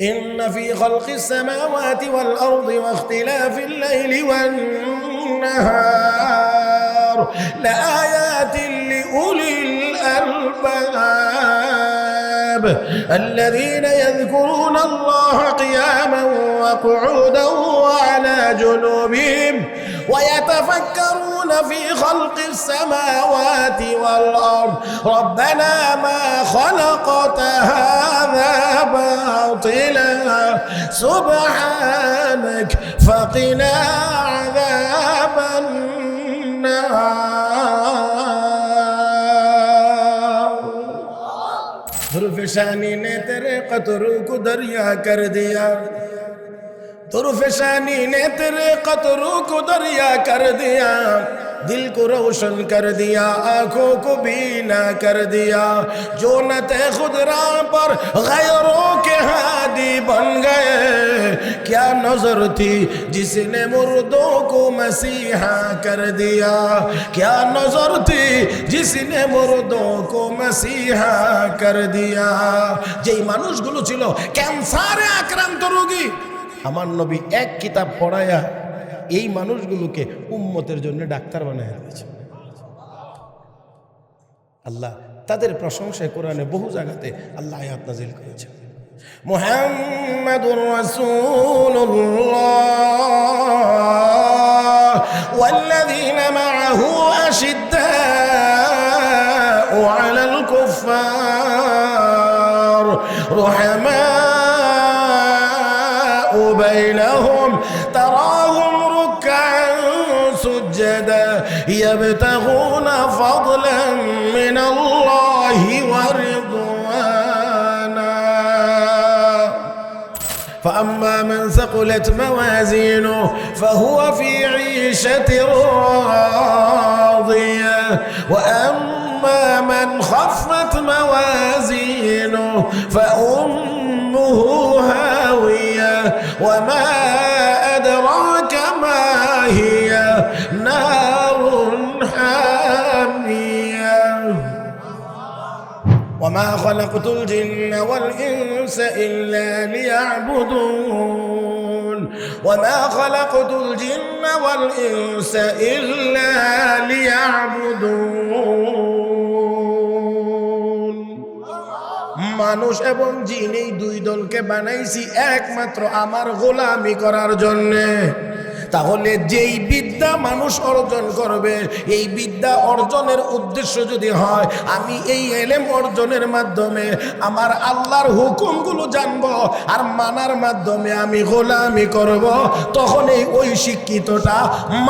إن في خلق السماوات والأرض واختلاف الليل والنهار لآيات لأولي الألباب الذين يذكرون الله قياما وقعودا وعلى جنوبهم ويتفكرون في خلق السماوات والأرض ربنا ما خلقت هذا باطلا سبحانك فقنا عذاب النار ظرفشانی نے تیرے قطروں کو دریا کر دیا ظرفشانی نے تیرے قطروں کو دریا کر دیا दिल को रोशन कर दिया आंखों को बीना कर दिया जो न थे खुद राह पर गैरों के हादी बन गए क्या नजर थी जिसने मुर्दों को मसीहा कर दिया क्या नजर थी जिसने मुर्दों को मसीहा कर दिया যেই মানুষগুলো ছিল ক্যান্সারে আক্রান্ত রোগী আমার নবী এক কিতাব পড়ায়া এই মানুষগুলোকে উম্মতের জন্য ডাক্তার বানায় দিয়েছে আল্লাহ তাদের প্রশংসায় কোরআনে বহু জায়গাতে আল্লাহ আয়াত নাযিল করেছেন মুহাম্মাদুর রাসূলুল্লাহ ওয়াল্লাযীনা মাআহু আশিদ্দাউ আলাল কুফফার রুহামাউ বাইনাহুম তারাহুম سجدا يبتغون فضلا من الله ورضوانا فأما من ثقلت موازينه فهو في عيشة راضية وأما من خفت موازينه فأمه هاوية وما أدراك ما هي نار حامية وما خلقت الجن والإنس إلا ليعبدون وما خلقت الجن والإنس إلا ليعبدون মানুষ এবং জিন এই দুই দলকে বানাইছি একমাত্র আমার গোলামি করার জন্য তাহলে যেই বিদ্যা মানুষ অর্জন করবে এই বিদ্যা অর্জনের উদ্দেশ্য যদি হয় আমি এই ইলম অর্জনের মাধ্যমে আমার আল্লাহর হুকুমগুলো জানবো আর মানার মাধ্যমে আমি গোলামি করব তখন ওই শিক্ষিতটা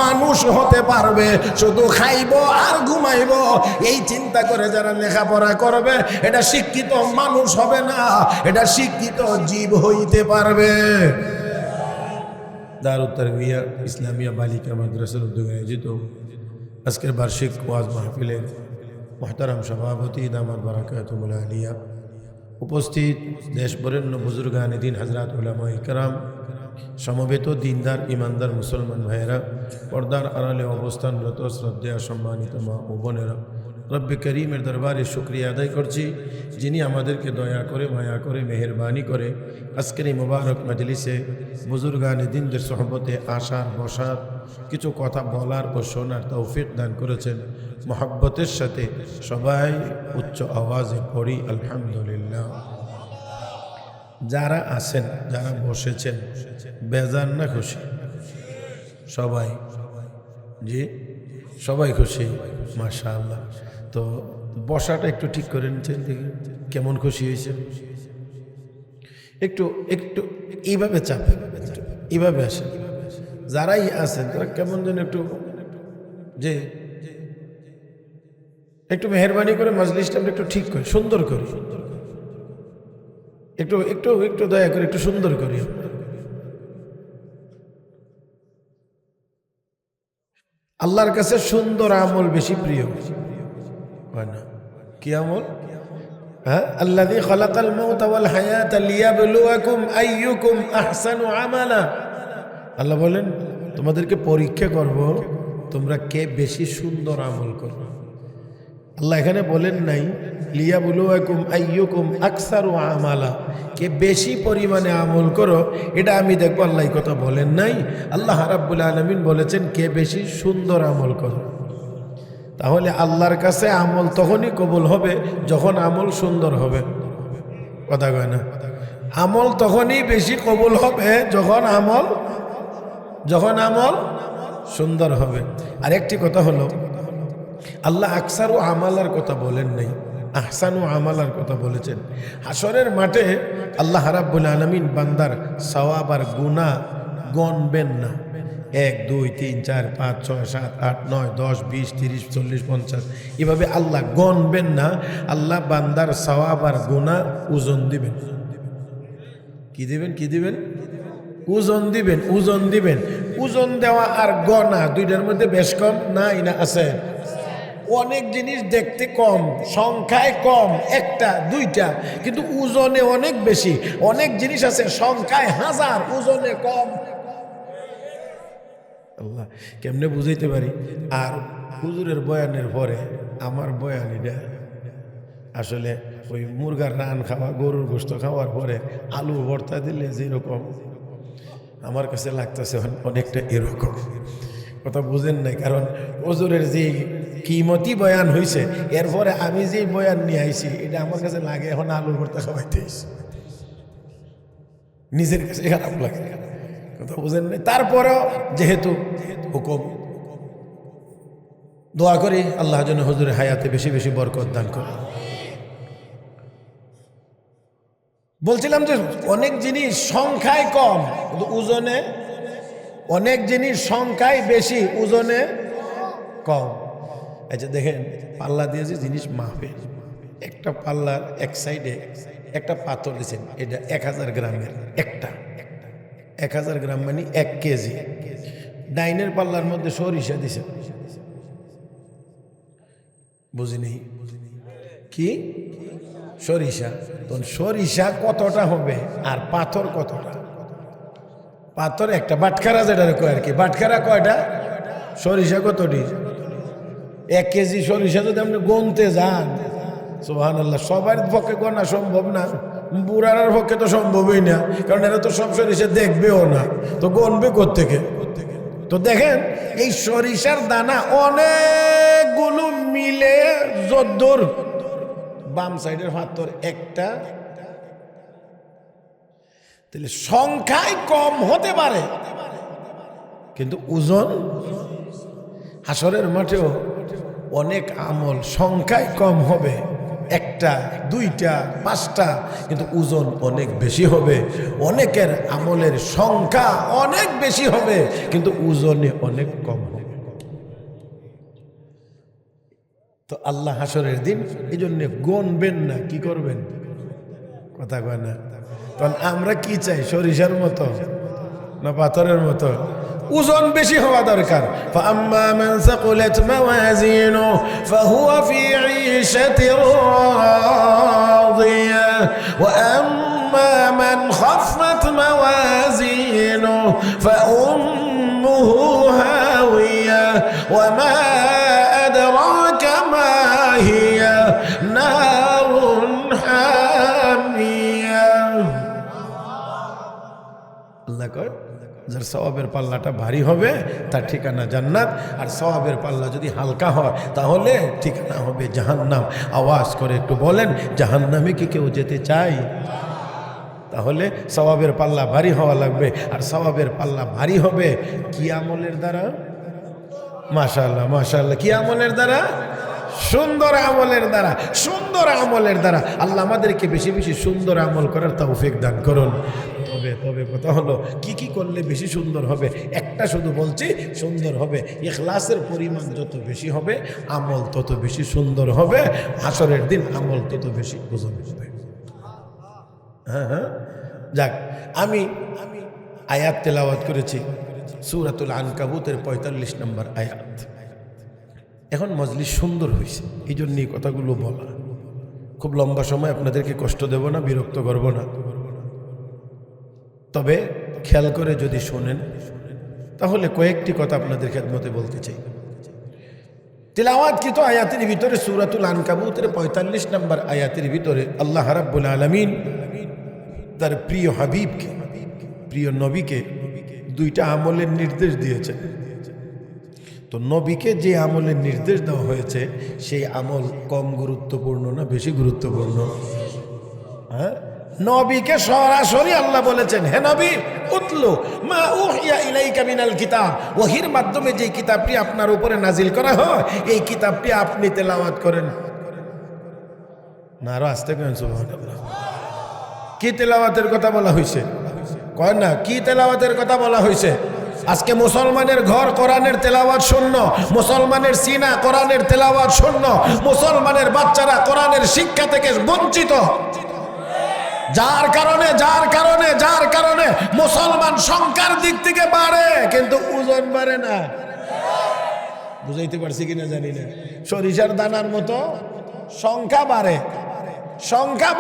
মানুষ হতে পারবে শুধু খাইবো আর ঘুমাইবো এই চিন্তা করে যারা লেখাপড়া করবে এটা শিক্ষিত মানুষ হবে না এটা শিক্ষিত জীব হইতে পারবে দারুত তারবিয়া ইসলামিয়া বালিকা মাদ্রাসার উদ্যোগে আয়োজিত আজকের বার্ষিক ওয়াজ মাহফিলের মুহতারাম সভাপতি দামাত বারাকাতুল আলিয়া উপস্থিত দেশ বরেণ্য বুজুর্গানে দিন হযরত উলামায়ে কেরাম সমবেত দিনদার ইমানদার মুসলমান ভাইয়েরা পর্দার আড়ালে অবস্থানরত শ্রদ্ধেয় সম্মানিত মা ও বোনেরা রব্বে করিমের দরবারে শুকরিয়া আদায় করছি যিনি আমাদেরকে দয়া করে মায়া করে মেহেরবানি করে আজকের এই মোবারক মজলিসে বুজুর্গানে দিনদের সোহবতে আসার বসার কিছু কথা বলার ও শোনার তৌফিক দান করেছেন মহব্বতের সাথে সবাই উচ্চ আওয়াজে পড়ি আলহামদুলিল্লাহ যারা আছেন যারা বসেছেন বেজার না খুশি সবাই জি সবাই খুশি মাশাআল্লাহ তো বসাটা একটু ঠিক করে নিচ্ছেন দেখি কেমন খুশি হয়েছে একটু একটু এইভাবে চাপেন এইভাবে আসেন যারাই আছেন তারা কেমন যেন একটু যে একটু মেহরবানি করে মজলিসটা আমরা একটু ঠিক করি সুন্দর করি একটু একটু একটু দয়া করে একটু সুন্দর করি আল্লাহর কাছে সুন্দর আমল বেশি প্রিয় হয় না কি আমল হ্যাঁ আল্লাযী খালাকাল মাউতা ওয়াল হায়াতা লিয়াবলুয়াকুম আইয়ুকুম আহসানু আমালা আল্লাহ বলেন তোমাদেরকে পরীক্ষা করব তোমরা কে বেশি সুন্দর আমল করবে আল্লাহ এখানে বলেন নাই লিয়াবলুয়াকুম আইয়ুকুম আকসারু আমালা, কে বেশি পরিমাণে আমল করো এটা আমি দেখবো। আল্লাহ এই কথা বলেন নাই। আল্লাহ রাব্বুল আলামিন বলেছেন কে বেশি সুন্দর আমল করো। তাহলে আল্লাহর কাছে আমল তখনই কবুল হবে যখন আমল সুন্দর হবে। কথা কয় না? আমল তখনই বেশি কবুল হবে যখন আমল সুন্দর হবে। আর একটি কথা হলো, আল্লাহ আকসারু আমালার কথা বলেন নাই, আহসানু আমালার কথা বলেছেন। হাসরের মাঠে আল্লাহ রাব্বুল আলামিন বান্দার সওয়াব আর গুনাহ গণবেন না। 1 2 3 4 5 6 7 8 9 10 20 30 40 50 এভাবে আল্লাহ গণবেন না। আল্লাহ বান্দার সওয়াব আর গুনাহ ওজন দিবেন। কি দিবেন? ওজন দিবেন। ওজন দেওয়া আর গণা দুইটার মধ্যে বেশ কম নাই না আছে? অনেক জিনিস দেখতে কম, সংখ্যায় কম, একটা দুইটা, কিন্তু ওজনে অনেক বেশি। অনেক জিনিস আছে সংখ্যায় হাজার, ওজনে কম। আল্লাহ কেমনে বুঝাইতে পারি? আর হুজুরের বয়ানের পরে আমার বয়ান এটা আসলে ওই মুরগার রান খাওয়া, গরুর গোশত খাওয়ার পরে আলু ভর্তা দিলে যেরকম আমার কাছে লাগতেছে অনেকটা এরকম। কথা বুঝেন নাই? কারণ হুজুরের যে কিমতি বয়ান হয়েছে এরপরে আমি যে বয়ান নিয়ে আইছি এটা আমার কাছে লাগে এখন আলু ভর্তা খাওয়াইতে নিজের কাছে খারাপ লাগে। কথা বুঝেন নাই? তারপরেও যেহেতু হুকুম, দোয়া করি আল্লাহ যেন হুজুরের হায়াতে বেশি বেশি বরকত দান করে। বলছিলাম যে অনেক জিনিস সংখ্যায় কম কিন্তু ওজনে, অনেক জিনিস সংখ্যায় বেশি ওজনে কম। আচ্ছা দেখেন, পাল্লা দিয়েছে জিনিস মাপে, একটা পাল্লার এক সাইডে একটা পাথর দিয়েছেন, এটা 1000 গ্রামের, একটা 1000 গ্রাম মানে 1 কেজি। ডাইনের পাল্লার মধ্যে সরিষা দিছেন, বুঝিনি কি সরিষা। তখন সরিষা কতটা হবে আর পাথর কতটা? পাথর একটা, বাটখারা যেটা কয় আর কি, বাটখারা কয়টা, সরিষা কতটি? 1 কেজি সরিষা যদি আপনি গুনতে যান, সুবহানাল্লাহ, সবার পক্ষে গোনা সম্ভব না, বুড়ার পক্ষে তো সম্ভবই না, কারণ এরা তো সব সরিষা দেখবেও না, তো গনবে কোত্থেকে? তো দেখেন এই সরিষার দানা অনেকগুলো মিলে যদ্দূর বাম সাইডের পাথর একটা, তাহলে সংখ্যায় কম হতে পারে কিন্তু ওজন, হাসরের মাঠেও অনেক আমল সংখ্যায় কম হবে, একটা দুইটা পাঁচটা, কিন্তু ওজন অনেক বেশি হবে। অনেকের আমলের সংখ্যা অনেক বেশি হবে কিন্তু ওজনে অনেক কম হবে। তো আল্লাহ হাসরের দিন এই জন্য গণবেন না, কি করবেন? কথা কয় না? তখন আমরা কি চাই, সরিষার মতো না পাথরের মতো? ওজন বেশি হওয়া দরকার। فأما من ثقلت موازينه فهو في عيشة راضية وأما من خفت موازينه فأمه هاوية وما أدراك ما هي نار حامية। الله কয় যার সওয়াবের পাল্লাটা ভারী হবে তার ঠিকানা জান্নাত, আর সওয়াবের পাল্লা যদি হালকা হয় তাহলে ঠিকানা হবে জাহান্নাম। আওয়াজ করে একটু বলেন, জাহান্নামে কি কেউ যেতে চায়? তাহলে সওয়াবের পাল্লা ভারী হওয়া লাগবে, আর সওয়াবের পাল্লা ভারী হবে কি আমলের দ্বারা? মাশাআল্লাহ মাশাআল্লাহ, কি আমলের দ্বারা? সুন্দর আমলের দ্বারা, সুন্দর আমলের দ্বারা। আল্লাহ আমাদেরকে বেশি বেশি সুন্দর আমল করার তৌফিক দান করুন। তবে কথা হলো কি কি করলে বেশি সুন্দর হবে? একটা শুধু বলছি, সুন্দর হবে ইখলাসের পরিমাণ যত বেশি হবে আমল তত বেশি সুন্দর হবে, হাসরের দিন আমল তত বেশি ওজন হবে। হ্যাঁ, যাক, আমি আয়াত তেলাওয়াত করেছি সূরাতুল আনকাবুতের 45 নম্বর আয়াত। এখন মজলিস সুন্দর হয়েছে, এই জন্যই কথাগুলো বলা। খুব লম্বা সময় আপনাদেরকে কষ্ট দেব না, বিরক্ত করব না, তবে খেয়াল করে যদি শোনেন তাহলে কয়েকটি কথা আপনাদের খেদমতে বলতে চাই। তিলাওয়াতকৃত আয়াতের ভিতরে সূরাতুল আনকাবুতের ৪৫ নম্বর আয়াতের ভিতরে আল্লাহ রাব্বুল আলামিন তার প্রিয় হাবিবকে, প্রিয় নবীকে দুইটা আমলের নির্দেশ দিয়েছেন। তো নবীকে যে আমলের নির্দেশ দেওয়া হয়েছে সেই আমল কম গুরুত্বপূর্ণ না বেশি গুরুত্বপূর্ণ? হ্যাঁ, নবীকে সরাসরি আল্লাহ বলেছেন, হে নবী উতলু মা উহিয়া ইলাইকা মিনাল কিতাব, ওহীর মাধ্যমে যে কিতাবটি আপনার উপরে নাজিল করা হয় এই কিতাবটি আপনি তেলাওয়াত করেন। না আরো আস্তে করেন সুবহানাল্লাহ। কি তেলাওয়াতের কথা বলা হয়েছে? কয় না, কি তেলাওয়াতের কথা বলা হয়েছে? আজকে মুসলমানের ঘর কোরআনের তেলাওয়াত শূন্য, মুসলমানের সিনা কোরআনের তেলাওয়াত শূন্য, মুসলমানের বাচ্চারা কোরআনের শিক্ষা থেকে বঞ্চিত। যার কারণে মুসলমান সংখ্যার দিক থেকে বাড়ে কিন্তু ওজন বাড়ে না। বুঝাইতে পারছি কিনা জানি না। সরিষার দানার মতো সংখ্যা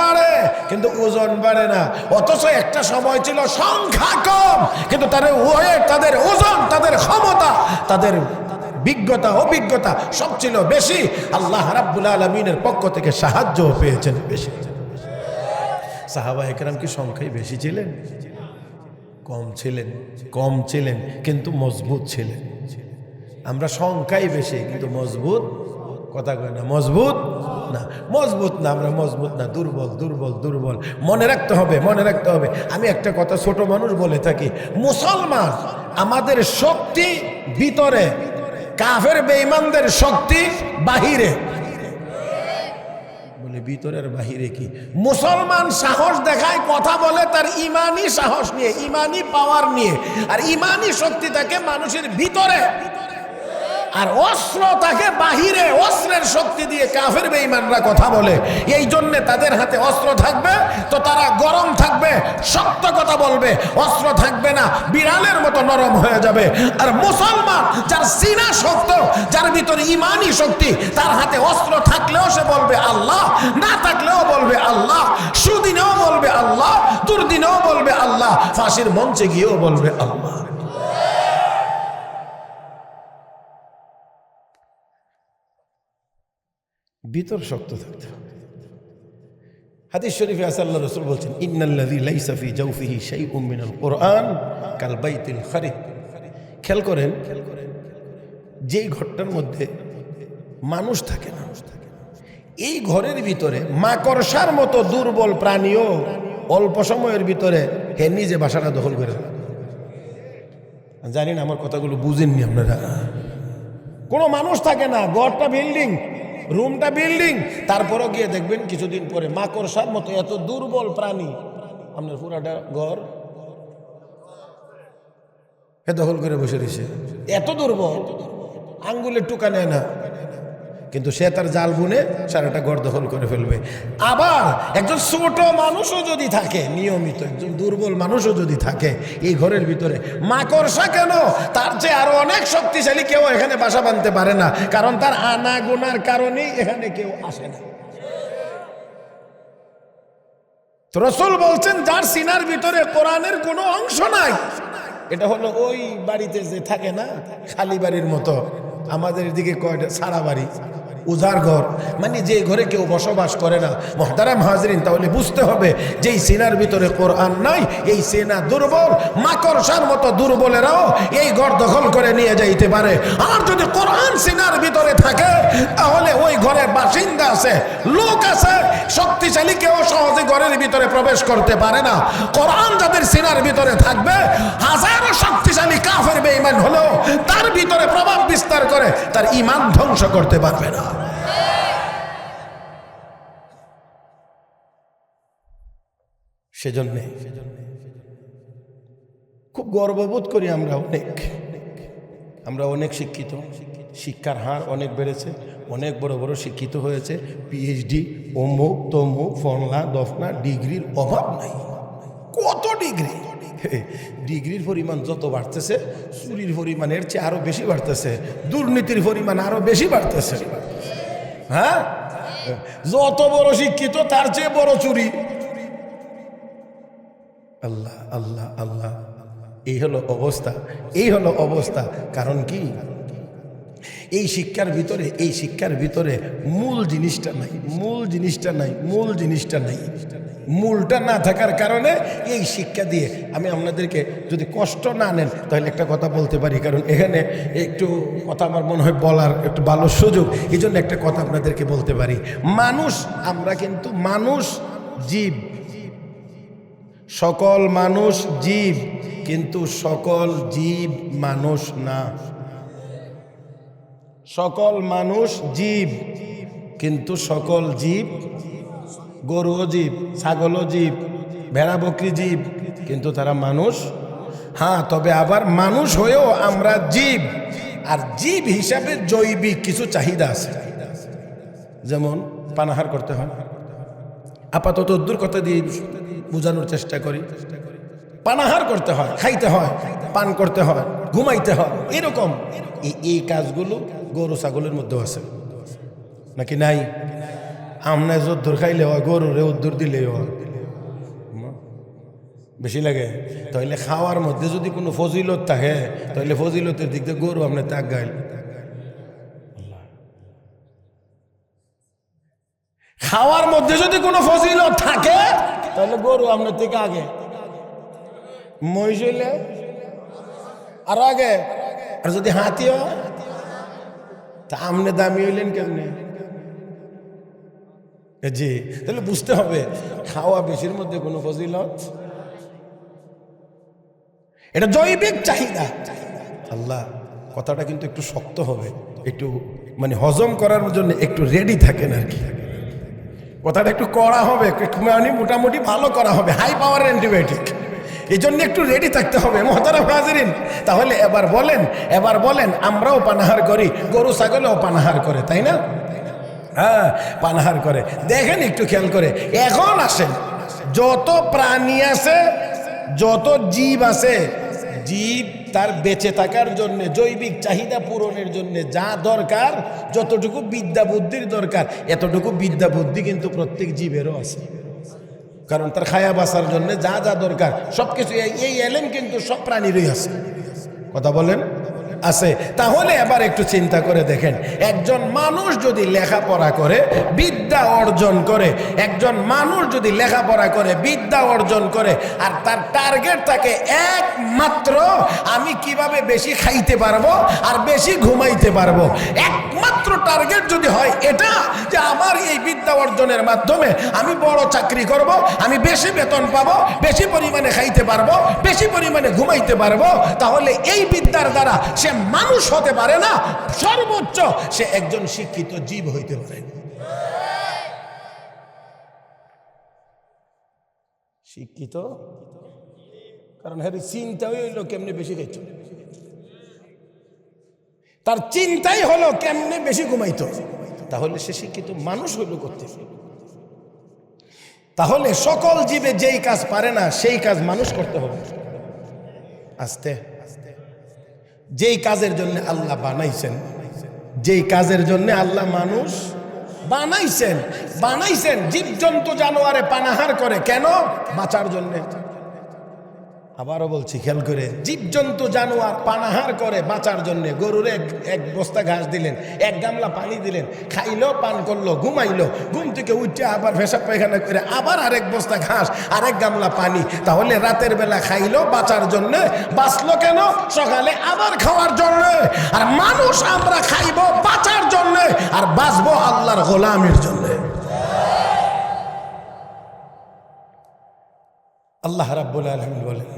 বাড়ে কিন্তু ওজন বাড়ে না। অথচ একটা সময় ছিল সংখ্যা কম কিন্তু তাদের ওয়েট, তাদের ওজন, তাদের ক্ষমতা, তাদের অভিজ্ঞতা সব ছিল বেশি। আল্লাহ রাব্বুল আলামিনের পক্ষ থেকে সাহায্য পেয়েছেন বেশি। সাহাবা একরাম কি সংখ্যায় বেশি ছিলেন? কম ছিলেন কিন্তু মজবুত ছিলেন। আমরা সংখ্যায় বেশি কিন্তু মজবুত, কথা কয় না, মজবুত না, আমরা মজবুত না, দুর্বল। মনে রাখতে হবে। আমি একটা কথা ছোট মানুষ বলে থাকি, মুসলমান আমাদের শক্তি ভিতরে, কাফের বেঈমানদের শক্তি বাহিরে। ভিতরের বাহিরে কি? মুসলমান সাহস দেখায়, কথা বলে তার ইমানি সাহস নিয়ে, ইমানি পাওয়ার নিয়ে, আর ইমানি শক্তি থাকে মানুষের ভিতরে, আর অস্ত্র থাকে বাহিরে। অস্ত্রের শক্তি দিয়ে কাফের বেঈমানরা কথা বলে। এই জন্য তাদের হাতে অস্ত্র থাকবে তো তারা গরম থাকবে, শক্ত কথা বলবে। অস্ত্র থাকবে না, বিড়ালের মতো নরম হয়ে যাবে। আর মুসলমান যার সিনা শক্ত, যার ভিতরে ইমানি শক্তি, তার হাতে অস্ত্র থাকলেও সে বলবে আল্লাহ, না থাকলেও বলবে আল্লাহ, সুদিনেও বলবে আল্লাহ, দুর্দিনেও বলবে আল্লাহ, ফাঁসির মঞ্চে গিয়েও বলবে আল্লাহ। ভিতর শক্ত থাকতে হবে। হাদিস শরীফে আছে আল্লাহ রাসূল বলছেন, ইন্নাল্লাযী লাইসা ফি জাওফিহি শাইউম মিনাল কুরআন কাল বাইতিল খারিব। খেয়াল করেন, যেই ঘরটার মধ্যে মানুষ থাকে না, এই ঘরের ভিতরে মাকড়সার মতো দুর্বল প্রাণীও অল্প সময়ের ভিতরে হে নিজে বাসাটা দখল করে। জানি না আমার কথাগুলো বুঝেননি আপনারা। কোনো মানুষ থাকে না, ঘরটা বিল্ডিং, রুমটা বিল্ডিং, তারপরও গিয়ে দেখবেন কিছুদিন পরে মাকড়সার মতো এত দুর্বল প্রাণী আপনার পুরাটা ঘর দখল করে বসে রয়েছে। এত দুর্বল, আঙ্গুলের টুকা নেয় না, কিন্তু সে তার জাল বুনে সারাটা ঘর দখল করে ফেলবে। আবার একজন ছোট মানুষও যদি থাকে, নিয়মিত একজন দুর্বল মানুষও যদি থাকে এই ঘরের ভিতরে, মাকড়সা কেন, তার চেয়ে আরো অনেক শক্তিশালী কেউ এখানে বাসা বাঁধতে পারে না, কারণ তার আনা গোনার কারণেই এখানে কেউ আসে না। তো রাসূল বলছেন, যার সিনার ভিতরে কোরআনের কোনো অংশ নাই, এটা হলো ওই বাড়িতে যে থাকে না খালি বাড়ির মতো, আমাদের দিকে কয়টা সারা বাড়ি, উজার ঘর, মানে যে ঘরে কেউ বসবাস করে না। মুহতারাম হাজরিন, তাহলে বুঝতে হবে যেই সিনার ভিতরে কোরআন নাই, এই সিনা দুর্বল, মাকড়সার মতো দুর্বলেরাও এই ঘর দখল করে নিয়ে যাইতে পারে। আর যদি কোরআন সিনার ভিতরে থাকে তাহলে ওই ঘরে বাসিন্দা আছে, লোক আছে, শক্তিশালী কেউ সহজে ঘরের ভিতরে প্রবেশ করতে পারে না। কোরআন যাদের সিনার ভিতরে থাকবে, হাজারো শক্তিশালী কাফের বেঈমান হলেও তার ভিতরে প্রভাব বিস্তার করে তার ঈমান ধ্বংস করতে পারবে না। সেজন্য খুব গর্ববোধ করি আমরা অনেক শিক্ষিত, শিক্ষার হার অনেক বেড়েছে, অনেক বড় বড় শিক্ষিত হয়েছে, পিএইচডি, অমুক তমুক, ফলনা দফনা, ডিগ্রির অভাব নাই। কত ডিগ্রি, ডিগ্রির পরিমাণ যত বাড়তেছে চুরির পরিমাণের চেয়ে আরো বেশি বাড়তেছে, দুর্নীতির পরিমাণ আরো বেশি বাড়তেছে। হ্যাঁ, যত বড় শিক্ষিত তার চেয়ে বড় চুরি। আল্লাহ আল্লাহ আল্লাহ, এই হলো অবস্থা। কারণ কি? এই শিক্ষার ভিতরে মূল জিনিসটা নাই। মূলটা না থাকার কারণে এই শিক্ষা দিয়ে আমি আপনাদেরকে, যদি কষ্ট না নেন তাহলে একটা কথা বলতে পারি, কারণ এখানে একটু কথা আমার মনে হয় বলার একটু ভালো সুযোগ, এই জন্য একটা কথা আপনাদেরকে বলতে পারি। আমরা কিন্তু মানুষ জীব, সকল মানুষ জীব, কিন্তু সকল জীব মানুষ না। সকল মানুষ জীব, কিন্তু সকল জীব, গরুও জীব, ছাগলও জীব, ভেড়া বকরি জীব, কিন্তু তারা মানুষ। হ্যাঁ, তবে আবার মানুষ হয়েও আমরা জীব, আর জীব হিসাবে জৈবিক কিছু চাহিদা আছে, যেমন পানাহার করতে হয়। আপাতত দূর কথা দিয়ে বোঝানোর চেষ্টা করি। পানাহার করতে হয়, খাইতে হয়, পান করতে হয়, ঘুমাইতে হয়, এরকম এই কাজগুলো গরু ছাগলের মধ্যেও আছে নাকি নাই? আমরা যদ্দুর খাইলে হয়, গরুরে উদ্দুর দিলেই হয়, বেশি লাগে। তাহলে খাওয়ার মধ্যে যদি কোনো ফজিলত থাকে, তাহলে ফজিলতের দিক দিয়ে গরু আপনার তাক গাইল। খাওয়ার মধ্যে যদি কোনো ফজিলত থাকে, তাহলে গরু আপনার থেকে আগে, মহিষ হইলে আরো আগে, আর যদি হাতিও, তা আমনে দামি হইলেন কেমনে? জি, তাহলে বুঝতে হবে খাওয়া বেশির মধ্যে কোনো ফজিলত, এটা জৈবিক চাহিদা। আল্লাহ, কথাটা কিন্তু একটু শক্ত হবে, একটু মানে হজম করার জন্য একটু রেডি থাকেন আর কি। কথাটা একটু কড়া হবে, মানে মোটামুটি ভালো করা হবে, হাই পাওয়ার অ্যান্টিবায়োটিক, এই জন্য একটু রেডি থাকতে হবে মুহতারাম হাজিরিন। তাহলে এবার বলেন আমরাও পানাহার করি, গরু ছাগলও পানাহার করে, তাই না? হ্যাঁ, পানাহার করে। দেখেন একটু খেয়াল করে, এখন আসেন, যত প্রাণী আছে, যত জীব আছে, জীব তার বেঁচে থাকার জন্য, জৈবিক চাহিদা পূরণের জন্য যা দরকার, যতটুকু বিদ্যা বুদ্ধির দরকার, এতটুকু বিদ্যা বুদ্ধি কিন্তু প্রত্যেক জীবেরও আছে। কারণ তার খায়া বাঁচার জন্য যা যা দরকার সবকিছু, এই এলেম কিন্তু সব প্রাণীরই আছে। কথা বলেন, আছে। তাহলে এবার একটু চিন্তা করে দেখেন, একজন মানুষ যদি লেখাপড়া করে, বিদ্যা অর্জন করে, একজন মানুষ যদি লেখাপড়া করে, বিদ্যা অর্জন করে, আর তার টার্গেট থাকে একমাত্র আমি কিভাবে বেশি খাইতে পারবো আর বেশি ঘুমাইতে পারবো, একমাত্র টার্গেট যদি হয় এটা, যে আমার এই বিদ্যা অর্জনের মাধ্যমে আমি বড় চাকরি করব, আমি বেশি বেতন পাবো, বেশি পরিমাণে খাইতে পারবো, বেশি পরিমাণে ঘুমাইতে পারবো, তাহলে এই বিদ্যার দ্বারা সে মানুষ হতে পারে না, সর্বোচ্চ সে একজন শিক্ষিত জীব হইতে পারে। শিক্ষিত, কারণ হ্যাঁ চিন্তা হইল কেমনে বেশি খাইত, তার চিন্তাই হলো কেমনে বেশি ঘুমাইতো, তাহলে সে শিক্ষিত মানুষ হইল করতে। তাহলে সকল জীবে যেই কাজ পারে না সেই কাজ মানুষ করতে হবে। আস্তে যেই কাজের জন্য আল্লাহ বানাইছেন, যেই কাজের জন্য আল্লাহ মানুষ বানাইছেন, জীবজন্তু জানোয়ারে পানাহার করে কেন? বাঁচার জন্য। আবারও বলছি খেয়াল করে, জীবজন্তু জানোয়ার পানাহার করে বাঁচার জন্য। গরুর এক বস্তা ঘাস দিলেন, এক গামলা পানি দিলেন, খাইলো, পান করলো, ঘুমাইলো, ঘুম থেকে উঠে আবার পেশাব পায়খানা করে আবার আরেক বস্তা ঘাস, আরেক গামলা পানি। তাহলে রাতের বেলা খাইলো বাঁচার জন্য, বাঁচলো কেন? সকালে আবার খাওয়ার জন্য। আর মানুষ আমরা খাইবো বাঁচার জন্য, আর বাঁচবো আল্লাহর গোলামের জন্য। আল্লাহ রাব্বুল আলামিন বলেন,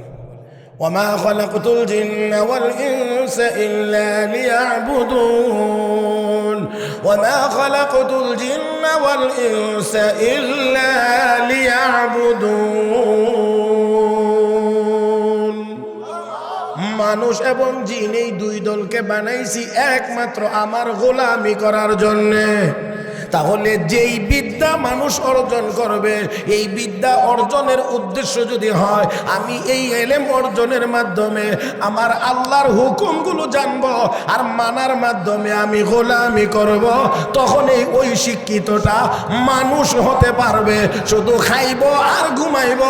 ওয়ামা খালাকতুল জিন্না ওয়াল ইনসা ইল্লা লিয়াবুদুন, ওয়ামা খালাকতুল জিন্না ওয়াল ইনসা ইল্লা লিয়াবুদুন। মানুষ এবং জিন এই দুই দলকে বানাইছি একমাত্র আমার গোলামি করার জন্যে। তাহলে যেই বিদ্যা মানুষ অর্জন করবে, এই বিদ্যা অর্জনের উদ্দেশ্য যদি হয় আমি এই এলেম অর্জনের মাধ্যমে আমার আল্লাহর হুকুমগুলো জানবো আর মানার মাধ্যমে আমি গোলামি করব, তখন ওই শিক্ষিতটা মানুষ হতে পারবে। শুধু খাইব আর ঘুমাইব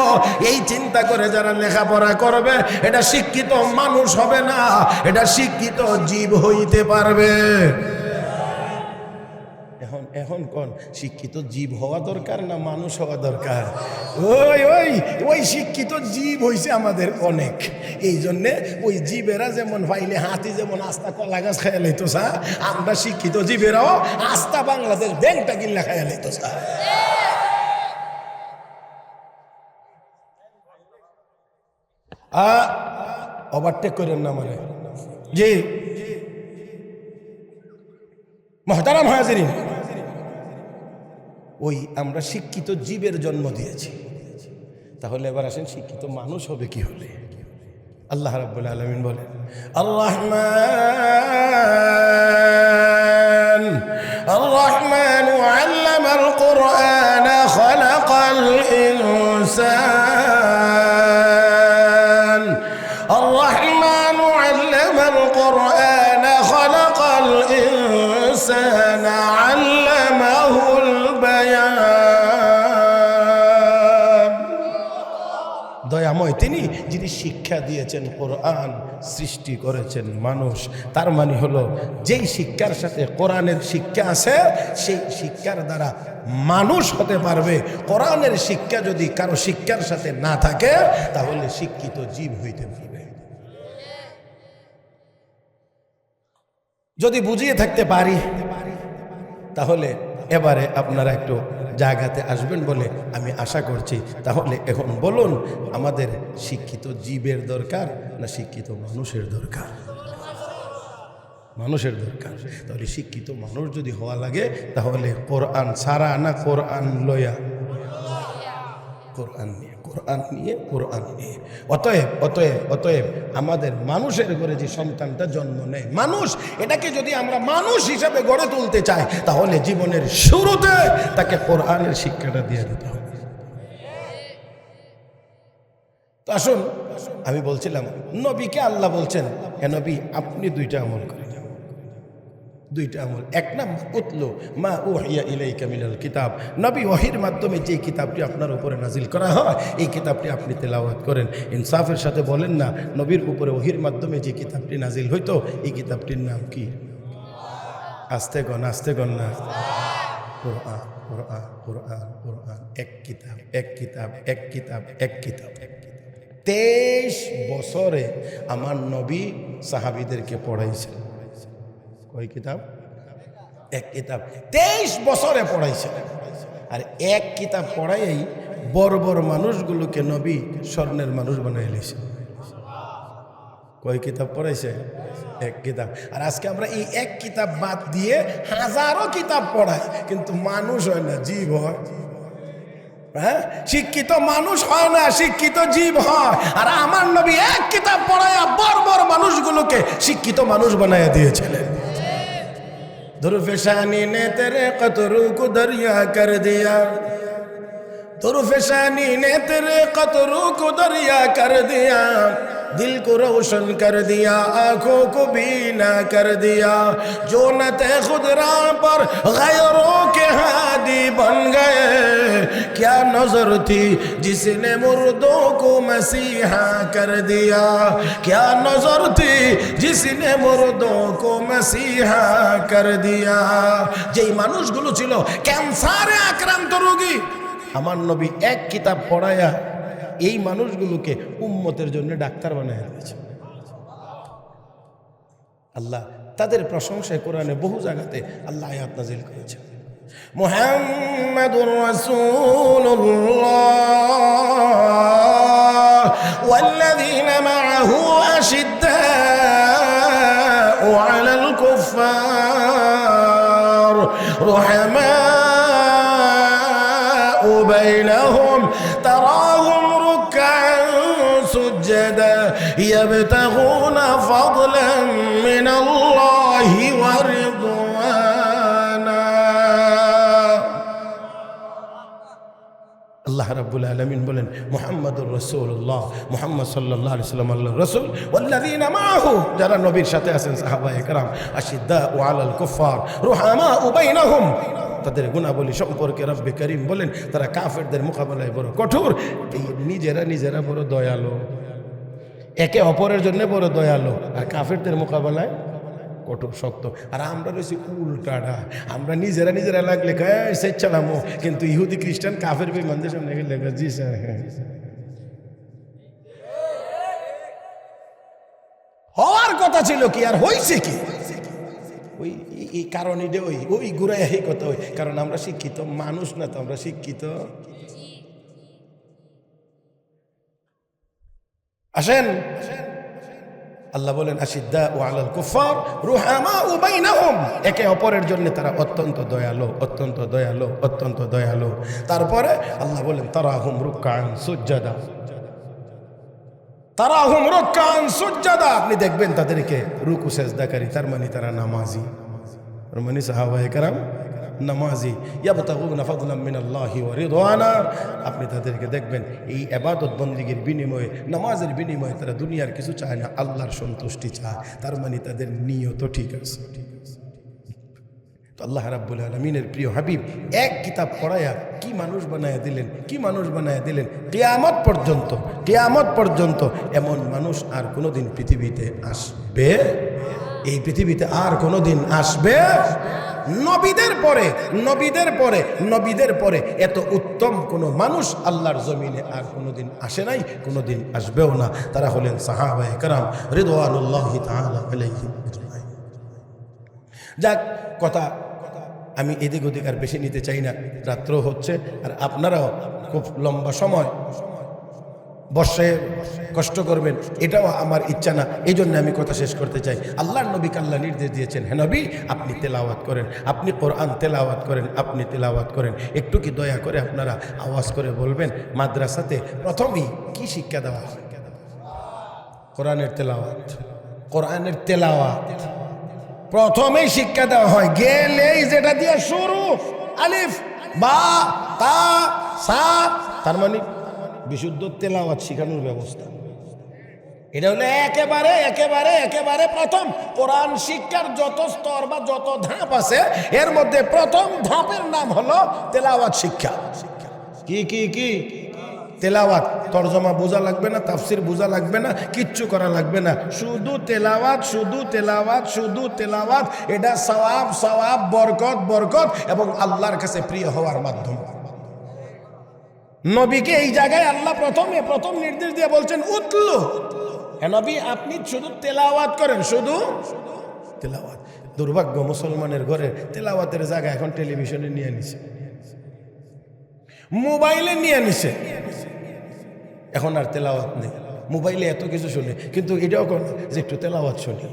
এই চিন্তা করে যারা লেখাপড়া করবে, এটা শিক্ষিত মানুষ হবে না, এটা শিক্ষিত জীব হইতে পারবে। এখন কোন শিক্ষিত জীব হওয়া দরকার না মানুষ হওয়া দরকার? ওই ওই ওই শিক্ষিত জীব হইছে আমাদের অনেক, এই জন্যে ওই জীবেরা যেমন পাইলে হাতি যেমন আস্তা কলা গাছ খাইয়া লাইতো সা, আমরা শিক্ষিত জীবেরাও আস্তা বাংলাদেশ ব্যাংকটা কিনলে খাইয়া লাইতো সা। ওভারটেক করেন না মানে জি মুহতারাম হাজিরিন, ওই আমরা শিক্ষিত জীবের জন্ম দিয়েছি, তাহলে এবার আসেন শিক্ষিত মানুষ হবে কি হলে? আল্লাহ রাব্বুল আলামিন বলেন আর-রহমান আল্লামাল কুরআন খালাকাল ইনসান, আর-রহমান আল্লামাল কুরআন খালাকাল ইনসান আল্লামাহুল বায়ান। দয়াময় তিনি যিনি শিক্ষা দিয়েছেন কোরআন, সৃষ্টি করেছেন মানুষ। তার মানে হলো যেই শিক্ষার সাথে কোরআনের শিক্ষা আছে সেই শিক্ষার দ্বারা মানুষ হতে পারবে। কোরআনের শিক্ষা যদি কারো শিক্ষার সাথে না থাকে তাহলে শিক্ষিত জীব হইতে পারবে। যদি বুঝিয়ে থাকতে পারি তাহলে এবারে আপনারা একটু জায়গাতে আসবেন বলে আমি আশা করছি। তাহলে এখন বলুন, আমাদের শিক্ষিত জীবের দরকার না শিক্ষিত মানুষের দরকার? মানুষের দরকার। তাহলে শিক্ষিত মানুষ যদি হওয়া লাগে তাহলে কোরআন ছাড়া না কোরআন লয়া? কোরআন নিয়ে, কোরআন নিয়ে, কোরআন নিয়ে। অতএব আমাদের মানুষের ঘরে যে সন্তানটা জন্ম নেয় মানুষ, এটাকে যদি আমরা মানুষ হিসাবে গড়ে তুলতে চাই তাহলে জীবনের শুরুতে তাকে কোরআনের শিক্ষাটা দিয়ে দিতে হবে। তো আসুন, আমি বলছিলাম নবীকে আল্লাহ বলছেন, হে নবী আপনি দুইটা আমল করেন, দুইটা আমল। এক নাম্বার উতলু মা উহিয়া ইলাইকা মিনাল কিতাব, নবী ওহীর মাধ্যমে যে কিতাবটি আপনার উপরে নাজিল করা হয় এই কিতাবটি আপনি তেলাওয়াত করেন। ইনসাফের সাথে বলেন না, নবীর উপরে ওহীর মাধ্যমে যে কিতাবটি নাজিল হইতো এই কিতাবটির নাম কি? আস্তে গণ না, কোরআন, কোরআন, কোরআন, কোরআন। এক কিতাব, এক কিতাব, এক কিতাব, এক কিতাব। 23 বছরে আমার নবী সাহাবীদেরকে পড়াইছেন। কয় কিতাব? এক কিতাব। 23 বছরে পড়াইছে। আর এক কিতাব পড়াই বড় বড় মানুষগুলোকে নবী স্বর্ণের মানুষ বানাই লিছে। কয় কিতাব পড়াইছে? এক কিতাব। আর আজকে আমরা এই এক কিতাব বাদ দিয়ে হাজারো কিতাব পড়াই, কিন্তু মানুষ হয় না, জীব হয়। হ্যাঁ, শিক্ষিত মানুষ হয় না, শিক্ষিত জীব হয়। আর আমার নবী এক কিতাব পড়াইয়া বড় বড় মানুষগুলোকে শিক্ষিত মানুষ বানাইয়া দিয়েছিলেন। दुर्फेशानी ने तेरे कतरों को दरिया कर दिया, दुर्फेशानी ने तेरे कतरों को दरिया कर दिया, दिल को रोशन कर दिया, आंखों को बीना कर दिया। जो न थे खुद राह पर गैरों के हादी बन गए, क्या नजर थी जिसने मुर्दों को मसीहा कर दिया, क्या नजर थी जिसने मुर्दों को मसीहा कर दिया। যেই মানুষগুলো ছিল ক্যান্সারে আক্রান্ত রোগী, আমার নবী এক কিতাব পড়ায়া এই মানুষগুলোকে উম্মতের জন্য ডাক্তার বানায় দিয়েছে। আল্লাহ তাদের প্রশংসায় কোরআনে বহু জায়গাতে আল্লাহ আয়াত নাযিল করেছে। মুহাম্মাদুর রাসূলুল্লাহ ওয়াল্লাযীনা মা'আহু আশিদ্দাউ আলাল কুফফার রুহামাউ বাইনাহুম তারাহুম سجدا يبتغون فضلا من الله ورضوانا রাব্বুল আলামিন বলেন মুহাম্মাদুর রাসূলুল্লাহ, মুহাম্মদ সাল্লাল্লাহু আলাইহি ওয়াসাল্লাম আল্লাহর রাসূল, ওয়াল্লাযীনা মাআহু, যারা নবীর সাথে আছেন সাহাবায়ে কেরাম, আশিদ্দাউ আলাল কুফার রুহামাউ বাইনাহুম, তাদের গুণাবলী সম্পর্কে রব্বে করিম বলেন তারা কাফেরদের মোকাবেলায় বড় কঠোর, নিজেরা বড় দয়ালু, একে অপরের জন্য বড় দয়ালু, আর কাফেরদের মোকাবেলায় কঠোর শক্ত। আর আমরা রয়েছি উল্টাটা, আমরা নিজেরা লাগলে সে চালামো, কিন্তু ইহুদি খ্রিস্টান কাফের বেঈমানদের সামনে গেলে জি স্যার হ্যাঁ। হওয়ার কথা ছিল কি আর হয়েছে কি? ওই এই কারণ এটা ওই ঘুরাই এই কথা, ওই কারণ আমরা শিক্ষিত মানুষ না, তো আমরা শিক্ষিত। আসেন, আল্লাহ বলেন আশিদ্দাউ আলাল কুফার রুহামাউ বাইনাহুম, একে অপরের জন্য তারা অত্যন্ত দয়ালু, অত্যন্ত দয়ালু, অত্যন্ত দয়ালু। তারপরে আল্লাহ বলেন তারাহুম রুকআন সুজদা, তারাহুম রুকআন সুজদা, আপনি দেখবেন তাদেরকে রুকু সেজদাকারী, তার মানে তারা নামাজি, তার মানে সাহাবায়ে কেরাম নামাজি। ইয়াবতাগুনা ফাদলাম মিনাল্লাহি ওয়া রিদওয়ানা, আপনি তাদেরকে দেখবেন এই ইবাদত বন্দেগীর বিনিময়ে, নামাজের বিনিময়ে তারা দুনিয়ার কিছু চায় না, আল্লাহর সন্তুষ্টি চায়, তার মানে তাদের নিয়ত ঠিক আছে। তো আল্লাহ রাব্বুল আলামিনের প্রিয় হাবিব এক কিতাব পড়ায়া কি মানুষ বানায়া দিলেন, কি মানুষ বানায়া দিলেন, কিয়ামত পর্যন্ত, কিয়ামত পর্যন্ত এমন মানুষ আর কোনোদিন পৃথিবীতে আসবে, এই পৃথিবীতে আর কোনোদিন আসবে? নবীদের পরে, নবীদের পরে, নবীদের পরে এত উত্তম কোনো মানুষ আল্লাহর জমিনে আর কোনোদিন আসে নাই, কোনোদিন আসবেও না। তারা হলেন সাহাবায়ে কেরাম রিদওয়ানুল্লাহি তাআলা আলাইহিম আজমাইন। যাক, কথা আমি এদিক ওদিক আর বেশি নিতে চাই না, রাত্র হচ্ছে, আর আপনারাও খুব লম্বা সময় বর্ষে কষ্ট করবেন, এটাও আমার ইচ্ছা না, এই জন্য আমি কথা শেষ করতে চাই। আল্লাহর নবীকে আল্লাহ নির্দেশ দিয়েছেন, হে নবী আপনি তেলাওয়াত করেন, আপনি কোরআন তেলাওয়াত করেন, আপনি তেলাওয়াত করেন। একটু কি দয়া করে আপনারা আওয়াজ করে বলবেন মাদ্রাসাতে প্রথমেই কি শিক্ষা দেওয়া হয়? কোরআনের তেলাওয়াত, কোরআনের তেলাওয়াত প্রথমেই শিক্ষা দেওয়া হয়। গেলেই যেটা দিয়ে শুরু, আলিফ বা তা সা, তার মানে বিশুদ্ধ তেলাওয়াত শিখানোর ব্যবস্থা। এটা হলো একেবারে একেবারে একেবারে প্রথম কোরআন শিক্ষার যত স্তর বা যত ধাপ আছে, এর মধ্যে প্রথম ধাপের নাম হলো তেলাওয়াত শিক্ষা। কি কি কি? তেলাওয়াত। তরজমা বোঝা লাগবে না, তাফসির বোঝা লাগবে না, কিচ্ছু করা লাগবে না, শুধু তেলাওয়াত, শুধু তেলাওয়াত, শুধু তেলাওয়াত। এটা সওয়াব, সওয়াব, বরকত, বরকত এবং আল্লাহর কাছে প্রিয় হওয়ার মাধ্যম। নবীকে এই জায়গায় আল্লাহ প্রথম নির্দেশ দিয়ে বলছেন উতলু, হে নবী আপনি শুধু তেলাওয়াত করেন, শুধু তেলাওয়াত। দুর্ভাগ্য, মুসলমানের ঘরে তেলাওয়াতের জায়গা এখন টেলিভিশনে নিয়ে নিছে, মোবাইলে নিয়ে নিছে, এখন আর তেলাওয়াত নেই। মোবাইলে এত কিছু শুনে, কিন্তু এটাও কোন যে একটু তেলাওয়াত শুনি,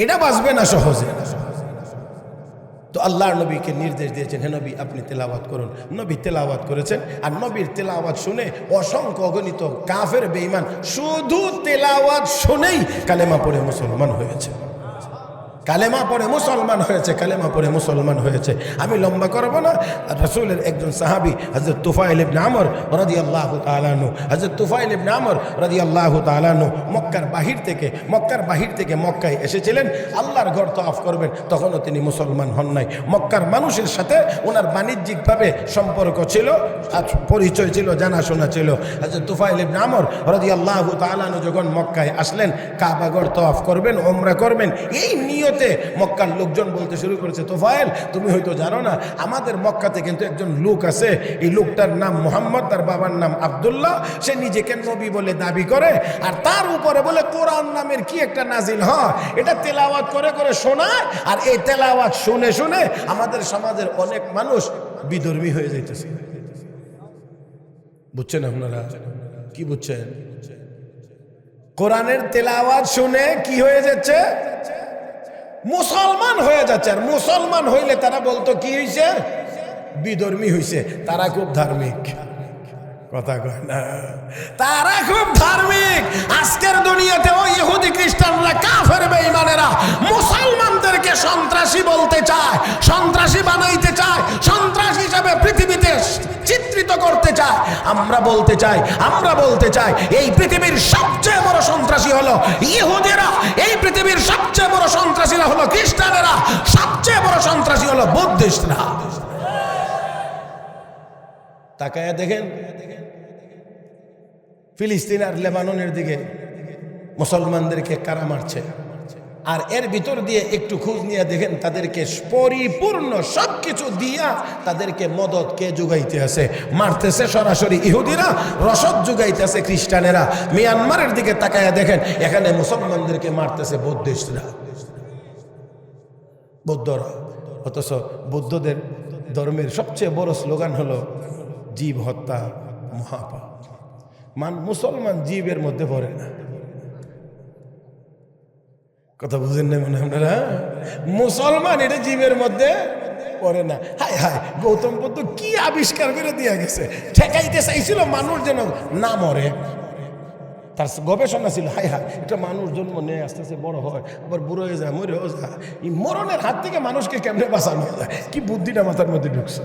এটা বাঁচবে না সহজে। তো আল্লাহর নবীকে নির্দেশ দিয়েছেন, হে নবী আপনি তেলাওয়াত করুন। নবী তেলাওয়াত করেছেন, আর নবীর তেলাওয়াত শুনে অসংখ্য অগণিত কাফের বেঈমান শুধু তেলাওয়াত শুনেই কালেমা পড়ে মুসলমান হয়েছে, কালেমা পড়ে মুসলমান হয়েছে, কালেমা পড়ে মুসলমান হয়েছে। আমি লম্বা করব না। রাসূলের একজন সাহাবী হযরত তুফাইল ইবনে আমর রাদিয়াল্লাহু তাআলা আনহু, হযরত তুফাইল ইবনে আমর রাদিয়াল্লাহু তাআলা আনহু মক্কার বাহির থেকে মক্কায় এসেছিলেন আল্লাহর ঘর তওয়াফ করবেন। তখনও তিনি মুসলমান হন নাই। মক্কার মানুষের সাথে ওনার বাণিজ্যিকভাবে সম্পর্ক ছিল, পরিচয় ছিল, জানাশোনা ছিল। হযরত তুফাইল ইবনে আমর রাদিয়াল্লাহু তাআলা আনহু যখন মক্কায় আসলেন, কাবা ঘর তওয়াফ করবেন, উমরা করবেন, এই নিয়ত মক্কার লোকজন বলতে শুরু করেছে, তোফায়েল তুমি হয়তো জানো না, আমাদের মক্কাতে কিন্তু একজন লোক আছে, এই লোকটার নাম মুহাম্মদ, তার বাবার নাম আব্দুল্লাহ, সে নিজেকে নবী বলে দাবি করে, আর তার উপরে বলে কোরআন নামের কি একটা নাজিল হয়, এটা তেলাওয়াত করে করে শোনায়, আর এই তেলাওয়াত শুনে শুনে আমাদের সমাজের অনেক মানুষ বিধর্মী হয়ে যাইতেছে। বুঝছেন আপনারা? কি বুঝছেন? কোরআনের তেলাওয়াত শুনে কি হয়ে যাচ্ছে? মুসলমান হয়ে যাচ্ছে। আর মুসলমান হইলে তারা বলতো কি হইছে? বিধর্মী হইছে। তারা খুব ধার্মিক, কথা কয় না, তারা খুব ধার্মিক। আজকের দুনিয়াতে ওই ইহুদি খ্রিস্টানরা, কাফের বেঈমানেরা মুসলমানদেরকে সন্ত্রাসী বলতে চায়, সন্ত্রাসী বানাইতে চায়, সন্ত্রাসী হিসাবে পৃথিবীতে চিত্রিত করতে চায়। আমরা বলতে চাই এই পৃথিবীর সবচেয়ে বড় সন্ত্রাসী হলো ইহুদিরা, এই পৃথিবীর সবচেয়ে বড় সন্ত্রাসীরা হলো খ্রিস্টানেরা, সবচেয়ে বড় সন্ত্রাসী হলো বুদ্ধিস্টরা। তাকায়া দেখেন ফিলিস্তিন আর লেবাননের দিকে মুসলমানদেরকে কারা মারছে, আর এর ভিতর দিয়ে একটু খোঁজ নিয়ে দেখেন তাদেরকে পরিপূর্ণ সবকিছু দিয়া তাদেরকে মদত কে যোগাইতে আছে? মারতেছে সরাসরি ইহুদিরা, রসদ যোগাইতেছে খ্রিস্টানেরা। মিয়ানমারের দিকে তাকায়া দেখেন এখানে মুসলমানদেরকে মারতেছে বুদ্ধিস্টরা, বৌদ্ধরা। অথচ বৌদ্ধদের ধর্মের সবচেয়ে বড় স্লোগান হলো জীব হত্যা মহাপাপ। মুসলমান জীবের মধ্যে পড়ে না। কথা বুঝেন না মনে আপনারা? মুসলমান এটা জীবের মধ্যে পড়ে না। হায় হায়, গৌতম বুদ্ধ কি আবিষ্কার করে দিয়ে গেছে! ঠেকাইতে চাইছিল মানুষ যেন না মরে, তার গবেষণা ছিল। হায় হায়, এটা মানুষ জন্ম নেয়, আস্তে আস্তে বড় হয়, আবার বুড়ো হয়ে যায়, মরেও যায়। এই মরণের হাত থেকে মানুষকে কেমনে বাঁচানো যায়? কি বুদ্ধিটা মাথার মধ্যে ঢুকছে!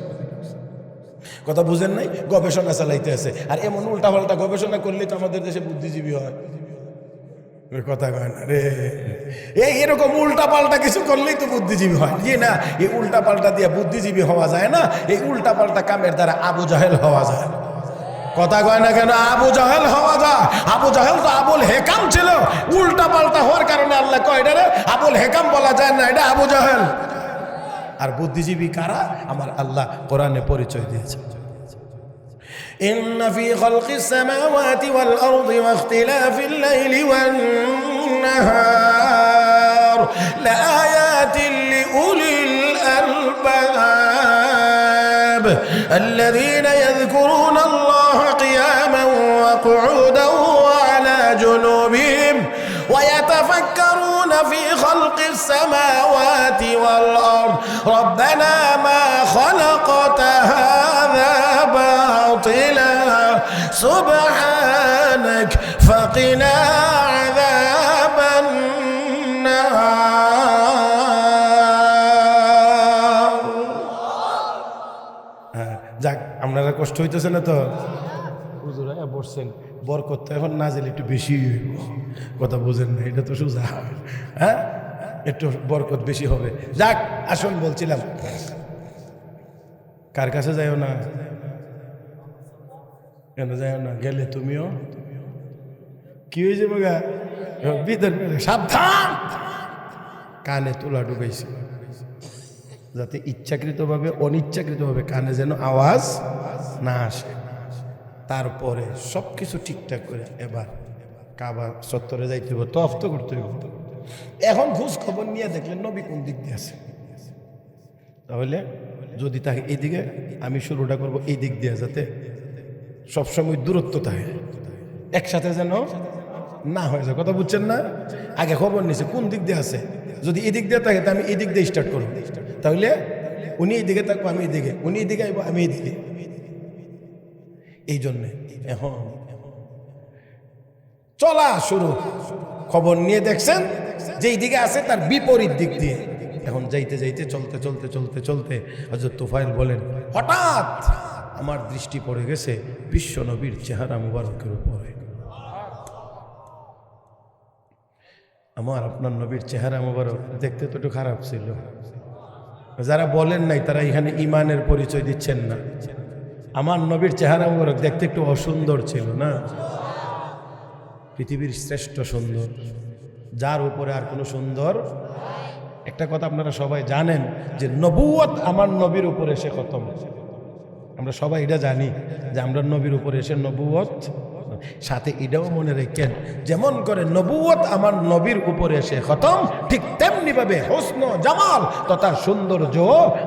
কথা বুঝেন নাই? গবেষণা চালাইতে আছে। আর এমন উল্টা পাল্টা গবেষণা করলে তো আমাদের দেশে বুদ্ধিজীবী হয়। কথা কয় না রে, এরকম উল্টা পাল্টা কিছু করলেই তো বুদ্ধিজীবী হয়। জি না, এই উল্টা পাল্টা দিয়ে বুদ্ধিজীবী হওয়া যায় না। এই উল্টা পাল্টা কামের দ্বারা আবু জাহেল হওয়া যায়। কথা কয় না কেন? আবু জাহেল হওয়া যায়। আবু জাহেল তো আবুল হেকাম ছিল, উল্টা পাল্টা হওয়ার কারণে আল্লাহ কয় এটা রে আবুল হেকাম বলা যায় না, এটা আবু জাহেল। আর বুদ্ধিজীবী কারা? আমার আল্লাহ কোরআনে পরিচয় দিয়েছে। إن في خلق السماوات والأرض واختلاف الليل والنهار لآيات لأولي الألباب الذين يذكرون الله قياما وقعودا وعلى جنوبهم ويتفكرون في خلق السماوات والأرض ربنا ما خلقت هذا باطلا سبحانك فقنا عذاب النار। যাক, আপনারা কষ্ট হইতেছে না তো? হুজুরা বসছেন, বরকত তো এখন নাজেল একটু বেশি হইব। কথা বুঝেন না? এটা তো সোজা, হ্যাঁ, একটু বরকত বেশি হবে। যাক, আসুন বলছিলাম, কার কাছে যাইও না? কেন যাইও না? গেলে তুমিও কি হয়ে যাবো গা? বিদের সাবধান, কানে তুলা ঢুকাইছে যাতে ইচ্ছাকৃতভাবে অনিচ্ছাকৃতভাবে কানে যেন আওয়াজ না আসে। তারপরে সবকিছু ঠিকঠাক করে এবার কাবা চত্বরে যাইতে হবে, তফ তো করতে হবে। এখন খোঁজ খবর নিয়ে দেখলেন নবী কোন দিক দিয়ে আছে, তাহলে যদি তাকে এইদিকে, আমি শুরুটা করব এই দিক দিয়ে, যাতে সবসময় দূরত্ব থাকে, একসাথে যেন না হয়ে যায়। কথা বুঝছেন না? আগে খবর নিছে কোন দিক দিয়ে আছে। যদি এদিক দিয়ে থাকে তো আমি এই দিক দিয়ে স্টার্ট করবো, তাহলে উনি এইদিকে থাকবো, আমি এইদিকে, উনি এইদিকে আইবো, আমি এইদিকে। এই জন্যে এখন চলা শুরু, খবর নিয়ে দেখছেন যেই দিকে আছে তার বিপরীত দিক দিয়ে। এখন যাইতে যাইতে চলতে চলতে চলতে চলতে হযরত তুফাইল বলেন, হঠাৎ আমার দৃষ্টি পড়ে গেছে বিশ্ব নবীর চেহারা মুবারকের উপরে। আমার আপনার নবীর চেহারা মুবারক দেখতে তো একটু খারাপ ছিল। যারা বলেন নাই তারা এখানে ইমানের পরিচয় দিচ্ছেন না। আমার নবীর চেহারা মুবারক দেখতে একটু অসুন্দর ছিল না? পৃথিবীর শ্রেষ্ঠ সুন্দর, যার উপরে আর কোনো সুন্দর। একটা কথা আপনারা সবাই জানেন যে নবুয়ত আমার নবীর উপরে এসে খতম। আমরা সবাই এটা জানি যে আমরা নবীর উপরে এসে নবুয়ত, সাথে এটাও মনে রেখেন যেমন করে নবুয়ত আমার নবীর উপরে এসে খতম, ঠিক তেমনি ভাবে হোসন জামাল তথা সৌন্দর্য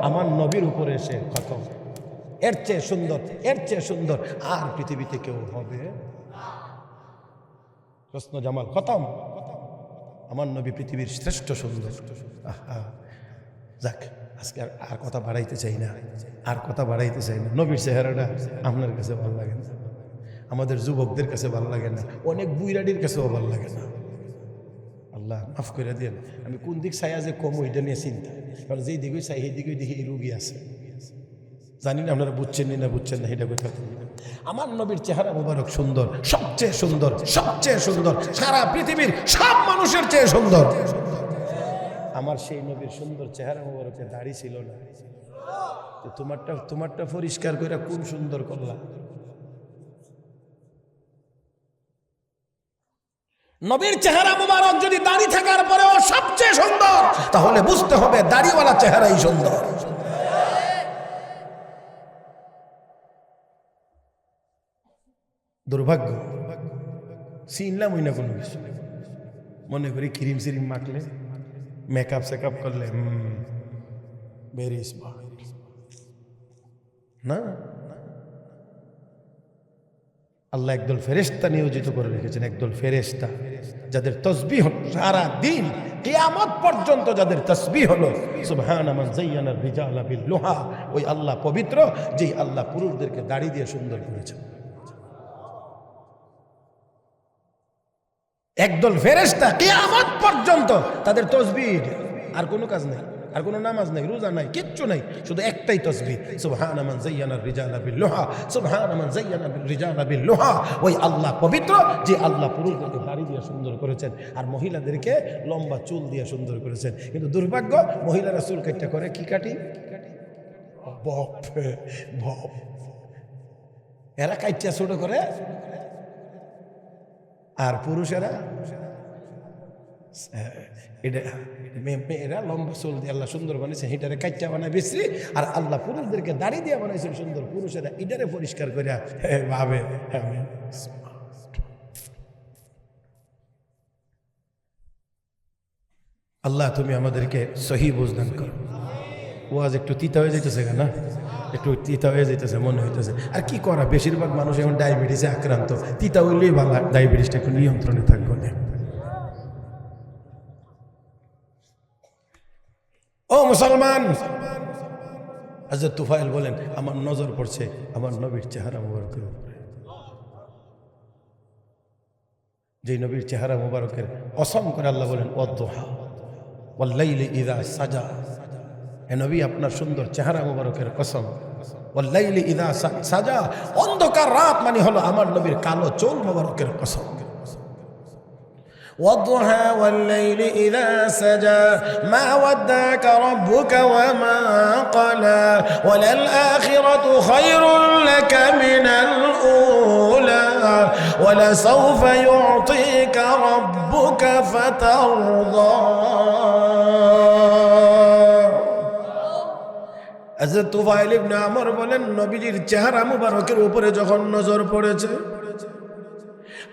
আমার নবীর উপরে এসে খতম। এর চেয়ে সুন্দর, এর চেয়ে সুন্দর আর পৃথিবীতে কেউ হবে? হোসন জামাল খতম, আমার নবী পৃথিবীর শ্রেষ্ঠ সুন্দর। আহা, যাক, আজকে আর কথা বাড়াইতে চাই না, আর কথা বাড়াইতে চাই না। নবীর চেহারাটা আপনার কাছে ভালো লাগে না, আমাদের যুবকদের কাছে ভালো লাগে না, অনেক বুইরাডির কাছেও ভালো লাগে না। আল্লাহ মাফ করে দেন। আমি কোন দিক চাই যে কম ওইটা নিয়ে চিন্তা, কারণ যেই দিকে চাই সেই দিকে দেখি এই রুগী আছে। জানি না আপনারা বুঝছেন না বুঝছেন না, এটা কথা আমার নবীর চেহারা মুবারক সুন্দর, সবচেয়ে সুন্দর, সবচেয়ে সুন্দর, সারা পৃথিবীর সব মানুষের চেয়ে সুন্দর। আমার সেই নবীর সুন্দর চেহারা মুবারকে দাড়ি ছিল না। তোমারটা পরিষ্কার করে কোন সুন্দর করলাম। নবীর চেহারা মুবারক যদি দাড়ি থাকার পরেও সবচেয়ে সুন্দর, তাহলে বুঝতে হবে দাড়িওয়ালা চেহারাই সুন্দর। দুর্ভাগ্য চিনলাম ওই না কোনো কিছু, মনে করি ক্রিম সিরিম মাখলে, মেকআপ সেকআপ করলে ভেরি স্মার্ট না। আল্লাহ একদল ফেরেশতা নিয়োজিত করে রেখেছেন, একদল ফেরেশতা যাদের তাসবিহ সারা দিন কিয়ামত পর্যন্ত যাদের তাসবিহ হলো সুবহানা মান যায়্যানা রিজালা বিল লুহা। ওই আল্লাহ পবিত্র, যেই আল্লাহ পুরুষদেরকে দাড়ি দিয়ে সুন্দর করেছেন। একদল ফেরেশতা কিয়ামত পর্যন্ত তাদের তাসবিহ, আর কোনো কাজ নাই, আর কোনো নামাজ নাই, রোজা নাই, কিচ্ছু নাই, শুধু একটাই তাসবিহ সুবহানা মান যায়্যানা রিজালা বিল লুহা, সুবহানা মান যায়্যানা রিজালা বিল লুহা। ওই আল্লাহ পবিত্র, যে আল্লাহ পুরুষদেরকে দাড়ি দিয়ে সুন্দর করেছেন আর মহিলাদেরকে লম্বা চুল দিয়ে সুন্দর করেছেন। কিন্তু দুর্ভাগ্য, মহিলারা চুল কাটটা করে কি কাটি, বব বব, এরা কাটটা ছোট করে, আর পুরুষেরা মেয়েরা লম্বা চুল দিয়ে আল্লাহ সুন্দর বানিয়েছে, হিটারে কাচ্চা বানায় বিশ্রী, আর আল্লাহ পুরুষদেরকে দাড়ি দিয়ে বানাইছেন সুন্দর। পুরুষেরা ইটারে পরিষ্কার করে ভাবে আল্লাহ তুমি আমাদেরকে সহি বুঝদান করো। ওয়াজ একটু তিতা হয়ে যাইতেছে না, একটু তিতা হয়ে যাইতেছে মনে হইতেছে। আর কি করা, বেশিরভাগ মানুষ এখন ডায়াবেটিসে আক্রান্ত, তিতা হইলেই ভালো, ডায়াবেটিসটা একটু নিয়ন্ত্রণে থাকবো না। ও মুসলমান, হযরত তুফাইল বলেন আমার নজর পড়ছে আমার নবীর চেহারা মুবারকের উপরে, যে নবীর চেহারা মুবারকের কসম করে আল্লাহ বলেন ওয়াদ-দুহা ওয়াল-লাইলি ইযা সাজা। হে নবী, আপনার সুন্দর চেহারা মুবারকের কসম, ওয়াল-লাইলি ইযা সাজা, অন্ধকার রাত মানে হলো আমার নবীর কালো চুল মুবারকের কসম। والضحى والليل إذا سجى ما ودعك ربك وما قلى وللآخرة خير لك من الأولى ولسوف يعطيك ربك فترضى। হযরত তুফাইল ইবনে আমর বলেন নবীজির চেহারা মুবারকের উপরে যখন নজর পড়েছে,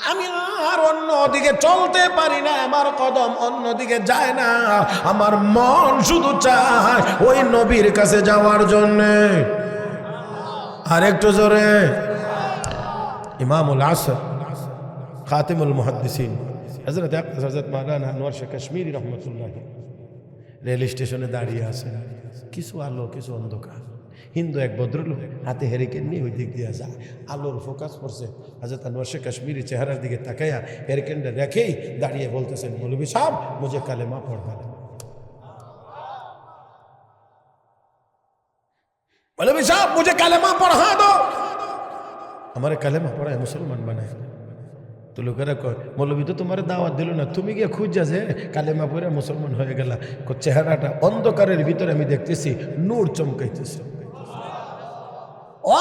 আমি আর অন্যদিকে চলতে পারি না, আমার কদম অন্যদিকে যায় না, আমার মন শুধু চায় ওই নবীর কাছে যাওয়ার জন্য। আর একটু জোরে। ইমামুল আসর খাতিমুল মুহাদ্দিসিন হযরত মাওলানা আনোয়ার শাহ কাশ্মীরি রহমাতুল্লাহ রেল স্টেশনে দাঁড়িয়ে আছেন, কিছু আলো কিছু অন্ধকার। হিন্দু এক ভদ্রলোক হাতে হেরিকেন নিয়ে ওই দিক দিয়ে যায়, আলোর ফোকাস পড়ছে। হযরত আনোয়ার শাহ কাশ্মীরি চেহারার দিকে তাকাইয়া হেরিকেনটা রেখেই দাঁড়িয়ে বলতেছেন, মৌলভী সাহেব মুঝে কালেমা পড়বা। মৌলভী সাহেব মুঝে কালেমা পড়া দো, আমার কালেমা পড়ায় মুসলমান বানায়। তো লোকেরা কয় মৌলভী তো তোমার দাওয়াত দিল না, তুমি গিয়ে খুঁজা যে কালেমা পড়ে মুসলমান হয়ে গেলা। চেহারাটা অন্ধকারের ভিতরে আমি দেখতেছি নূর চমকাইতেছে,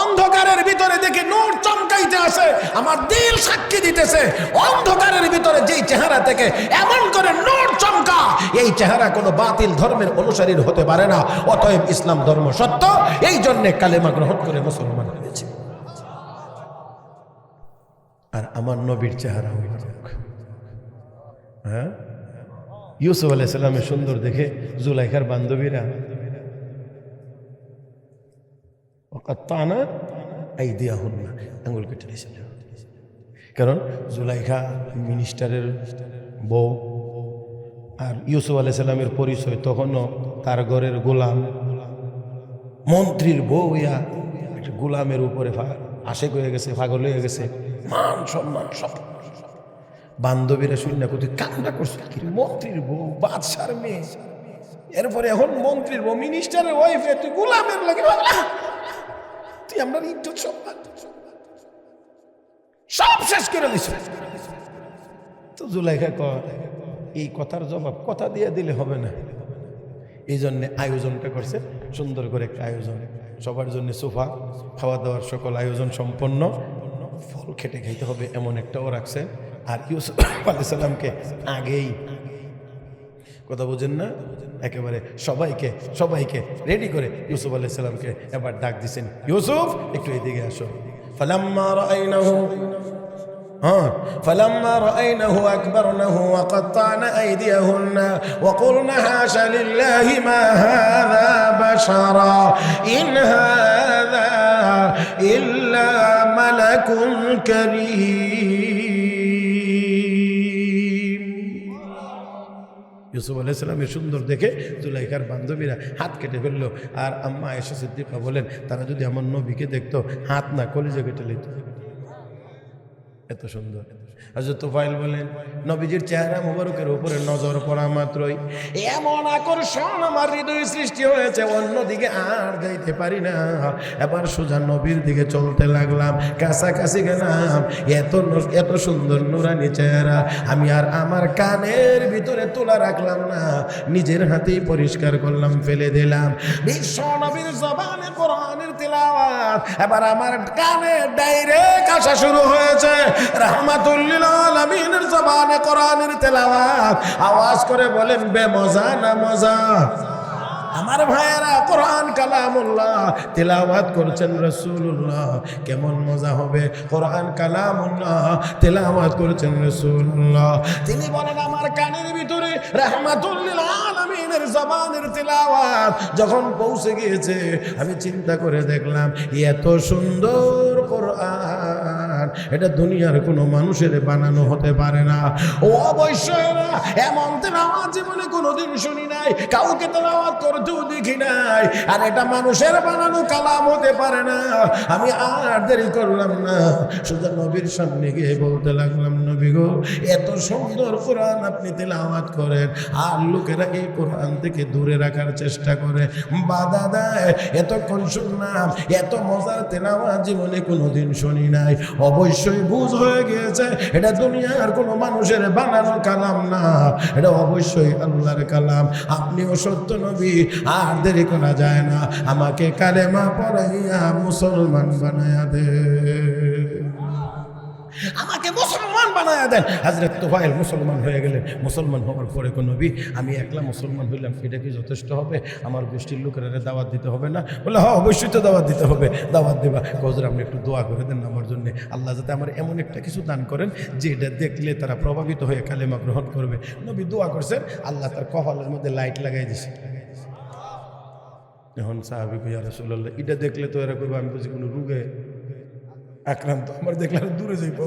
অন্ধকারের ভিতরে দেখি নূর চমকাইতে আসে, আমার দিল সাক্ষী দিতেছে অন্ধকারের ভিতরে যেই চেহারা থেকে এমন করে নূর চমকা, এই চেহারা কোনো বাতিল ধর্মের অনুসারীর হতে পারে না। অতএব ইসলাম ধর্ম সত্য, এই জন্য কালেমা গ্রহণ করে মুসলমান হয়েছে। আর আমার নবীর চেহারা হ্যাঁ, ইউসুফ আলাইহিস সালামের সুন্দর দেখে জুলাইখার বান্ধবীরা আঙ্গুল কেটে দিয়েছিল, কারণ জুলাইখা মিনিস্টারের বউ, আর ইউসুফ আলাইহিস সালামের পরিচয় তখনও তার ঘরের গোলাম, মন্ত্রীর বউ ইয়া একটা গোলামের উপরে আশেক হয়ে গেছে, পাগল হয়ে গেছে, মান সম্মান সব। বান্ধবীরা শূন্য কোথায় কান্না করছে, মন্ত্রীর বউ বাদশার মেয়ে, এরপরে এখন মন্ত্রীর বউ মিনিস্টারের ওয়াইফ, তুই গোলামের লাগে, তুই আমরা ইজ্জত সম্মান। সব শেষ করে দিছে। তো জুলাইখা কয় এই কথার জবাব কথা দিয়ে দিলে হবে না, এই জন্যে আয়োজনটা করছে সুন্দর করে একটা আয়োজন, সবার জন্য সোফা, খাওয়া দাওয়ার সকল আয়োজন সম্পন্ন, ফল খেটে খাইতে হবে এমন একটাও রাখছে। আর ইউসুফ আলাইহিস সালামকে আগেই, কথা বুঝেন না, একেবারে সবাইকে সবাইকে রেডি করে ইউসুফ আলাইহিস সালামকে এবার ডাক দিছেন, ইউসুফ একটু এদিকে আসো। ফালাম্মা রাআইনাহু فلما رأينه أكبرنه وقطعن أيديهن وقلن حاش لله ما هذا بشرا إن هذا إلا ملك كريم। ইউসুফ আলাইহিস সালামের সুন্দর দেখে জুলাইখার বান্ধবীরা হাত কেটে ফেললো। আর আম্মা আয়েশা সিদ্দিকা বলেন, তারা যদি আমার নবীকে দেখতো হাত না কলিজা কেটে নিত, এত সুন্দর। হযরত তুফাইল বলেন, নবীজির চেহারা মোবারকের উপরে নজর পড়া মাত্রই এমন আকর্ষণ আমার হৃদয়ে সৃষ্টি হয়েছে, অন্যদিকে আর যাইতে পারি না। এবার সোজা নবীর দিকে চলতে লাগলাম, কাছাকাছি গেলাম, এত সুন্দর নুরানি চেহারা আমি আর আমার কানের ভিতরে তোলা রাখলাম না, নিজের হাতেই পরিষ্কার করলাম, ফেলে দিলাম। বিশ্ব নবীর জবানে কোরআনের তিলাওয়াত এবার আমার কানে ডাইরেক্ট আসা শুরু হয়েছে। রাহমাতুল লিল আলামিনের জবানে কোরআনের তেলাওয়াত, আওয়াজ করে বলেন বেমজা না মজা? আমার ভাইয়েরা, কোরআন কালামুল্লাহ, তেলাওয়াত করছেন রাসূলুল্লাহ, কেমন মজা হবে? কোরআন কালামুল্লাহ, তেলাওয়াত করছেন রাসূলুল্লাহ। তিনি বলেন আমার কানের ভিতরে রাহমাতুল লিল আলামিনের জবানের তেলাওয়াত যখন পৌঁছে গিয়েছে, আমি চিন্তা করে দেখলাম এত সুন্দর কোরআন এটা দুনিয়ার কোনো মানুষের বানানো হতে পারে না। ও অবশ্যই না, এমন তেলাওয়াত জীবনে কোনোদিন শুনি নাই, কাউকে তেলাওয়াত করতেও দেখি নাই, আর এটা মানুষের বানানো কালাম হতে পারে না। আমি আর দেরি করলাম না, সোজা নবীর সামনে গিয়ে বলতে লাগলাম, নবী গো, এত সুন্দর কোরআন আপনি তেলাওয়াত করেন, আর লোকেরা এই কোরআন থেকে দূরে রাখার চেষ্টা করে, বাধা দেয়, এতক্ষণ শুনলাম, এত মজার তেলাওয়াত জীবনে কোনোদিন শুনি নাই। অবশ্যই বুঝ হয়ে গিয়েছে এটা দুনিয়ার কোনো মানুষের বানানো কালাম না, এটা অবশ্যই আল্লাহর কালাম। আপনিও সত্য নবী, আর দেরি করা যায় না, আমাকে কালেমা পড়াইয়া মুসলমান বানায়া দে, আমাকে মুসলমান বানায়া দেন। হযরত তুফাইল মুসলমান হয়ে গেলেন। মুসলমান হওয়ার পরে কোন নবী, আমি একলা মুসলমান হইলাম, এটা কি যথেষ্ট হবে? আমার গোষ্ঠীর লোকেরা দাওয়াত দিতে হবে না? বলে হ্যাঁ, অবশ্যই তো দাওয়াত দিতে হবে। দাওয়াত দেবা, হুজুর আপনি একটু দোয়া করে দেন আমার জন্য, আল্লাহ যাতে আমার এমন একটা কিছু দান করেন যে এটা দেখলে তারা প্রভাবিত হয়ে কালেমা গ্রহণ করবে। নবী দোয়া করছেন, আল্লাহ তার কপালের মধ্যে লাইট লাগাই দিছে। এখন সাহাবী ইয়া রাসূলুল্লাহ, এটা দেখলে তো এরা কইবে আমি বুঝি কোনো রোগে আক্রান্ত, আমার দেখলে দূরে যাইব,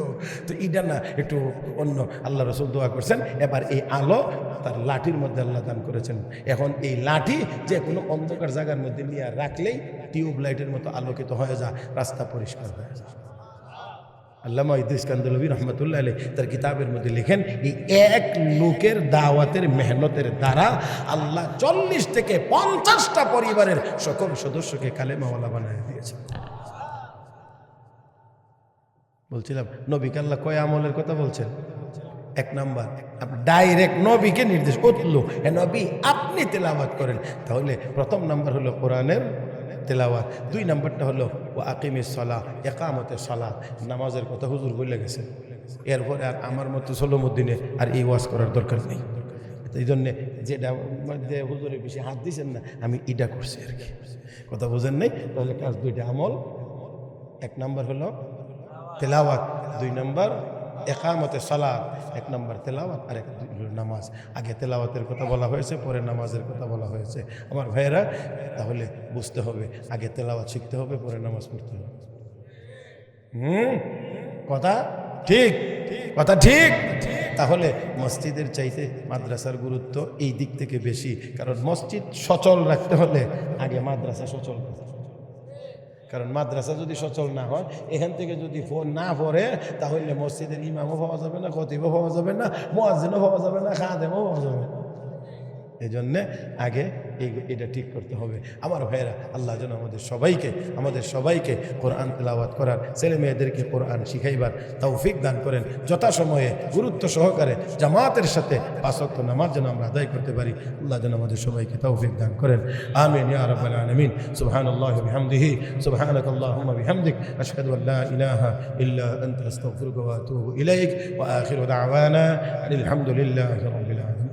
তো এটা না, একটু অন্য। আল্লাহ রাসূল দোয়া করছেন, এবার এই আলো তার লাঠির মধ্যে আল্লাহ দান করেছেন। এখন এই লাঠি যে কোনো অন্ধকার জায়গার মধ্যে নিয়ে রাখলেই টিউব লাইটের মতো আলোকিত হয়ে যায়, রাস্তা পরিষ্কার হয়ে যায়। আল্লামা ইদ্রিস কান্দলভী রহমতুল্লাহ আলাইহি তার কিতাবের মধ্যে লেখেন, এই এক লোকের দাওয়াতের মেহনতের দ্বারা আল্লাহ 40 থেকে 50টা পরিবারের সকল সদস্যকে কালেমাওয়ালা বানিয়ে দিয়েছেন। বলছিলাম নবীকে আল্লাহ কয় আমলের কথা বলছেন? 1 নাম্বার, আপনি ডাইরেক্ট নবীকে নির্দেশ করল, হে নবী আপনি তেলাওয়াত করেন। তাহলে প্রথম নাম্বার হলো কোরআনের তেলাওয়াত। 2 নাম্বারটা হলো ও আকিমিস সালাহ, ইকামতের সালাত, নামাজের কথা হুজুর বলে গেছেন। এরপরে আর আমার মতো সলমুদ্দিনে আর এই ওয়াজ করার দরকার নেই। এই জন্যে যেটা মধ্যে হুজুরে বেশি হাত দিয়েছেন না, আমি এটা করছি আর কি, কথা বোঝেন নাই? তাহলে কাজ 2টা আমল, 1 নাম্বার হলো তেলাওয়াত, 2 নাম্বার ইকামতে সালাত। 1 নাম্বার তেলাওয়াত আর 1 নামাজ। আগে তেলাওয়াতের কথা বলা হয়েছে, পরে নামাজের কথা বলা হয়েছে। আমার ভাইয়েরা, তাহলে বুঝতে হবে আগে তেলাওয়াত শিখতে হবে, পরে নামাজ পড়তে হবে। কথা ঠিক, কথা ঠিক। তাহলে মসজিদের চাইতে মাদ্রাসার গুরুত্ব এই দিক থেকে বেশি, কারণ মসজিদ সচল রাখতে হলে আগে মাদ্রাসা সচল করতে হবে। কারণ মাদ্রাসা যদি সচল না হয়, এখান থেকে যদি ফোন না পড়ে, তাহলে মসজিদের ইমামও পাওয়া যাবে না, খতিবও পাওয়া যাবে না, মুয়াজ্জিনও পাওয়া যাবে না, খাদেমও পাওয়া যাবে না। এই জন্যে আগে এটা ঠিক করতে হবে। আমার ভাইয়েরা, আল্লাহ যেন আমাদের সবাইকে কোরআন তেলাওয়াত করার, ছেলে মেয়েদেরকে কোরআন শিখাইবার তৌফিক দান করেন। যথাসময়ে গুরুত্ব সহকারে জামাতের সাথে 5 ওয়াক্ত নামাজ যেন আমরা আদায় করতে পারি, আল্লাহ যেন আমাদের সবাইকে তৌফিক দান করেন। আমিন ইয়া রাব্বাল আলামিন। সুবহানাল্লাহি ওয়া বিহামদিহি, সুবহানাকাল্লাহুম্মা বিহামদিক, আশহাদু আল লা ইলাহা ইল্লা আনতা আস্তাগফিরুকা ওয়া আতুবু ইলাইক, ওয়া আখিরু দাওয়ানা আলহামদুলিল্লাহি রাব্বিল আলামিন।